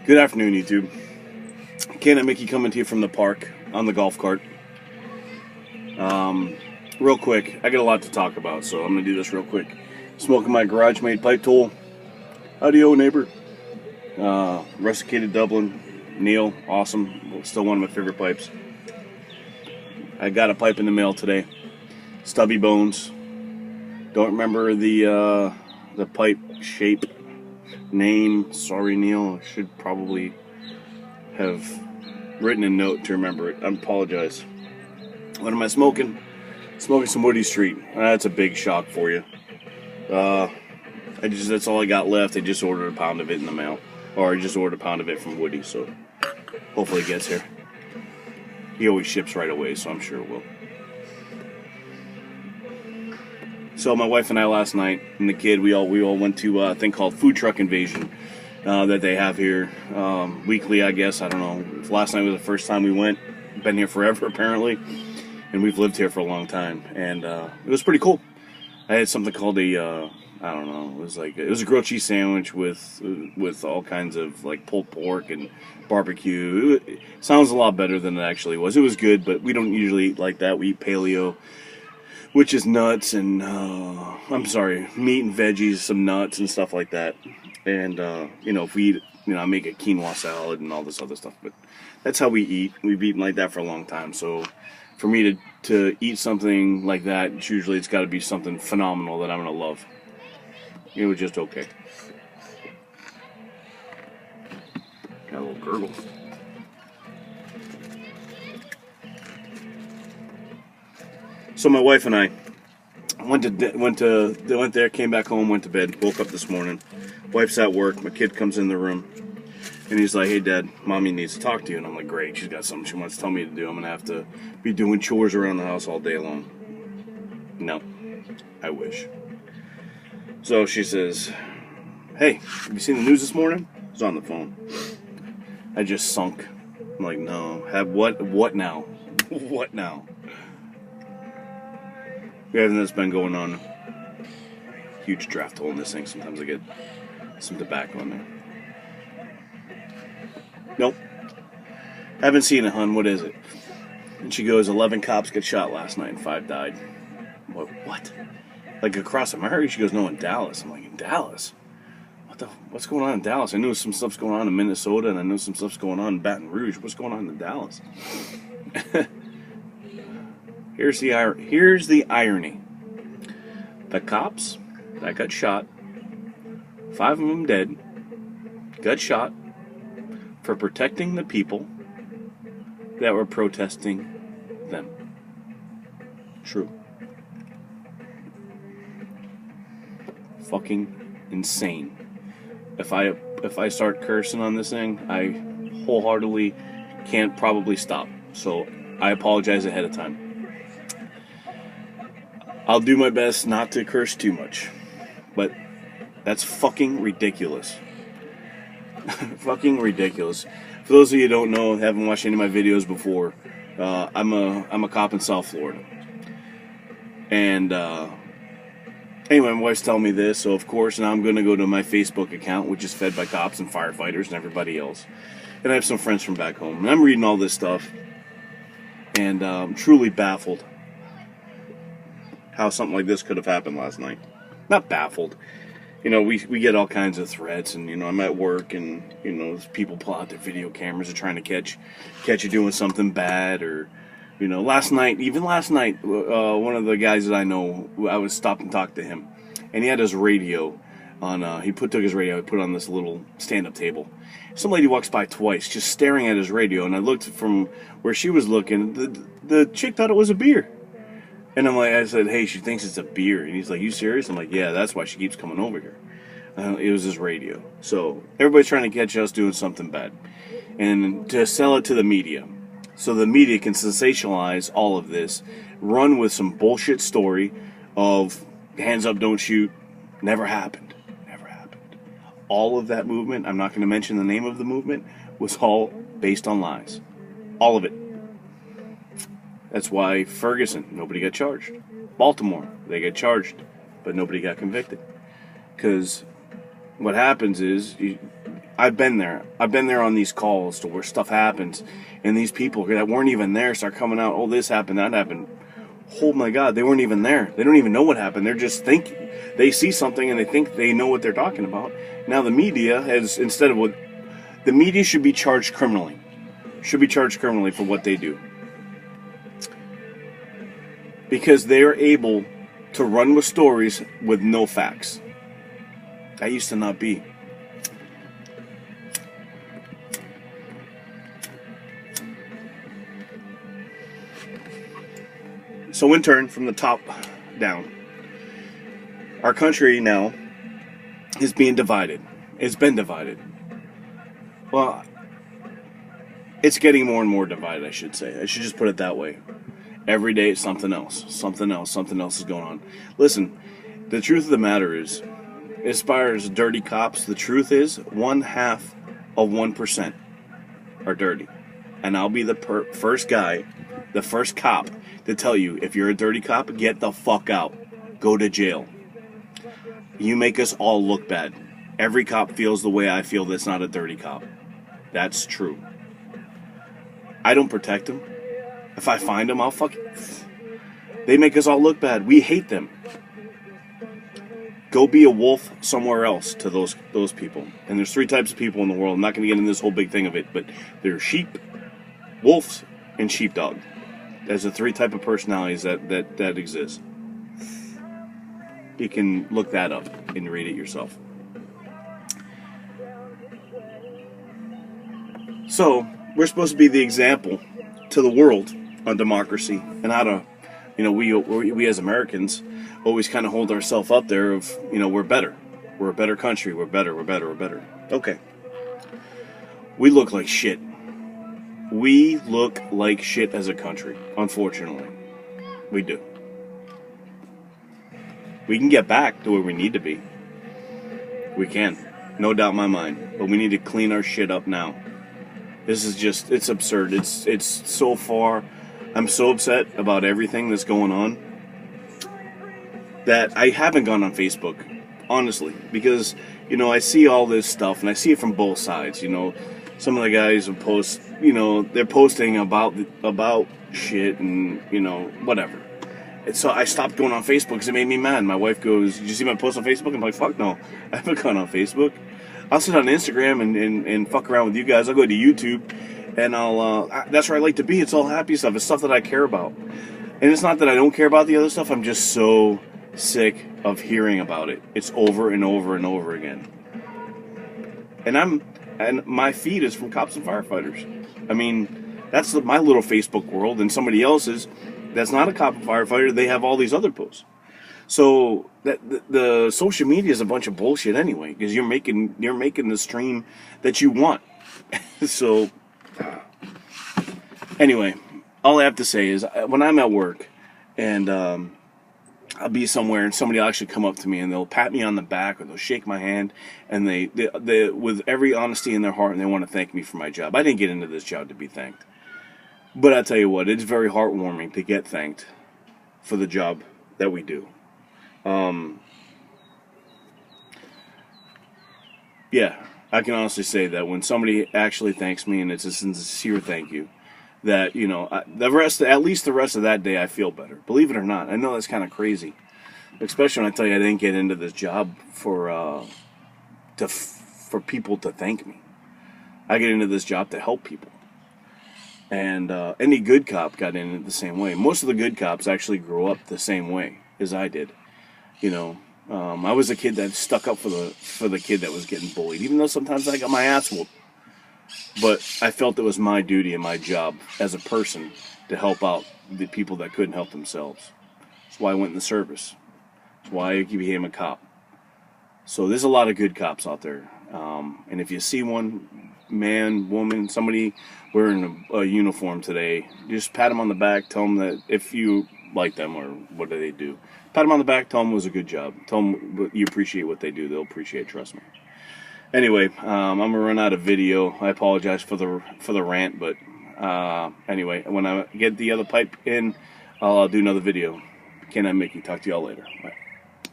Good afternoon, YouTube. Ken and Mickey coming to you from the park on the golf cart. Real quick, I got a lot to talk about, so I'm going to do this real quick. Smoking my garage-made pipe tool. Howdy-o, neighbor. Rusticated Dublin. Neil, awesome. Still one of my favorite pipes. I got a pipe in the mail today. Stubby bones. Don't remember the pipe shape, name. Sorry, Neil. I should probably have written a note to remember it. I apologize. What am I smoking? Smoking some Woody Street. That's a big shock for you. That's all I got left. I just ordered a pound of it in the mail. Or I just ordered a pound of it from Woody, so hopefully it gets here. He always ships right away, so I'm sure it will. So my wife and I last night, and the kid, we all went to a thing called Food Truck Invasion that they have here weekly, I guess. I don't know. Last night was the first time we went. Been here forever, apparently, and we've lived here for a long time. And it was pretty cool. I had something called a I don't know. It was a grilled cheese sandwich with all kinds of like pulled pork and barbecue. It sounds a lot better than it actually was. It was good, but we don't usually eat like that. We eat paleo, which is nuts and meat and veggies, some nuts and stuff like that. And if we eat, I make a quinoa salad and all this other stuff. But that's how we eat. We've eaten like that for a long time. So for me to eat something like that, it's got to be something phenomenal that I'm gonna love. It was just okay. Got a little gurgle. So my wife and I went there, came back home, went to bed, woke up this morning. Wife's at work. My kid comes in the room, and he's like, "Hey, Dad, Mommy needs to talk to you." And I'm like, "Great, she's got something she wants to tell me to do. I'm gonna have to be doing chores around the house all day long." No, I wish. So she says, "Hey, have you seen the news this morning?" I was on the phone. I just sunk. I'm like, "No, have what? What now? What now?" Everything that's been going on. Huge draft hole in this thing. Sometimes I get some tobacco in there. Nope. Haven't seen it, hun. What is it? And she goes, 11 cops got shot last night and 5 died. What? Like across America? She goes, no, in Dallas. I'm like, in Dallas? What's going on in Dallas? I knew some stuff's going on in Minnesota, and I know some stuff's going on in Baton Rouge. What's going on in Dallas? Here's the irony. The cops that got shot, 5 of them dead, got shot for protecting the people that were protesting them. True. Fucking insane. If I start cursing on this thing, I wholeheartedly can't probably stop. So I apologize ahead of time. I'll do my best not to curse too much, but that's fucking ridiculous. Fucking ridiculous. For those of you who don't know, haven't watched any of my videos before, I'm a cop in South Florida. And anyway, my wife's telling me this, so of course now I'm going to go to my Facebook account, which is fed by cops and firefighters and everybody else. And I have some friends from back home, and I'm reading all this stuff, and I'm truly baffled how something like this could have happened last night. Not baffled. We get all kinds of threats, and I'm at work, and people pull out their video cameras and trying to catch you doing something bad, or last night, one of the guys that I know, I was stopped and talked to him, and he had his radio on. He took his radio, and put it on this little stand-up table. Some lady walks by twice, just staring at his radio, and I looked from where she was looking. The chick thought it was a beer. And I said, "Hey, she thinks it's a beer." And he's like, "You serious?" I'm like, "Yeah, that's why she keeps coming over here." It was his radio. So everybody's trying to catch us doing something bad. And to sell it to the media. So the media can sensationalize all of this, run with some bullshit story of hands up, don't shoot, never happened. Never happened. All of that movement, I'm not going to mention the name of the movement, was all based on lies. All of it. That's why Ferguson, nobody got charged. Baltimore, they get charged, but nobody got convicted. Because what happens is, I've been there. I've been there on these calls to where stuff happens, and these people that weren't even there start coming out, oh, this happened, that happened. Oh my God, they weren't even there. They don't even know what happened. They're just thinking. They see something and they think they know what they're talking about. Now the media has, instead of what, the media should be charged criminally. Should be charged criminally for what they do. Because they are able to run with stories with no facts. That used to not be. So in turn, from the top down, our country now is being divided. It's been divided. Well, it's getting more and more divided, I should say. I should just put it that way. Every day it's something else. Something else is going on. Listen, the truth of the matter is, as far as dirty cops, the truth is 1/2 of 1% are dirty. And I'll be the first guy, the first cop, to tell you, if you're a dirty cop, get the fuck out. Go to jail. You make us all look bad. Every cop feels the way I feel that's not a dirty cop. That's true. I don't protect them. If I find them, I'll fuck it. They make us all look bad. We hate them. Go be a wolf somewhere else to those people. And there's 3 types of people in the world. I'm not going to get into this whole big thing of it, but there's sheep, wolves, and sheepdog. There's the 3 type of personalities that exist. You can look that up and read it yourself. So, we're supposed to be the example to the world on democracy and how to, we as Americans always kind of hold ourselves up there of, we're better. We're a better country. We're better. Okay. We look like shit. We look like shit as a country, unfortunately. We do. We can get back to where we need to be. We can. No doubt in my mind. But we need to clean our shit up now. This is just, it's absurd. It's so far, I'm so upset about everything that's going on that I haven't gone on Facebook, honestly, because, I see all this stuff and I see it from both sides, Some of the guys will post, they're posting about shit and, whatever. And so I stopped going on Facebook because it made me mad. My wife goes, "Did you see my post on Facebook?" I'm like, "Fuck no, I haven't gone on Facebook. I'll sit on Instagram and fuck around with you guys. I'll go to YouTube and that's where I like to be. It's all happy stuff. It's stuff that I care about. And it's not that I don't care about the other stuff. I'm just so sick of hearing about it. It's over and over and over again. And my feed is from cops and firefighters. I mean, that's my little Facebook world, and somebody else's that's not a cop and firefighter, they have all these other posts. So the social media is a bunch of bullshit anyway, because you're making the stream that you want. So anyway, all I have to say is when I'm at work and I'll be somewhere and somebody will actually come up to me and they'll pat me on the back or they'll shake my hand and they with every honesty in their heart, and they want to thank me for my job. I didn't get into this job to be thanked. But I tell you what, it's very heartwarming to get thanked for the job that we do. Yeah, I can honestly say that when somebody actually thanks me and it's a sincere thank you, that, at least the rest of that day I feel better. Believe it or not. I know that's kind of crazy. Especially when I tell you I didn't get into this job for people to thank me. I get into this job to help people. And any good cop got in it the same way. Most of the good cops actually grew up the same way as I did. I was a kid that stuck up for the kid that was getting bullied, even though sometimes I got my ass whooped. But I felt it was my duty and my job as a person to help out the people that couldn't help themselves. That's why I went in the service. That's why I became a cop. So there's a lot of good cops out there. And if you see one, man, woman, somebody wearing a uniform today, just pat them on the back, tell them that if you like them or what do they do, pat them on the back, tell them it was a good job. Tell them you appreciate what they do. They'll appreciate it, trust me. Anyway, I'm going to run out of video. I apologize for the rant, but anyway, when I get the other pipe in, I'll do another video. Can I make you talk to y'all later? Bye.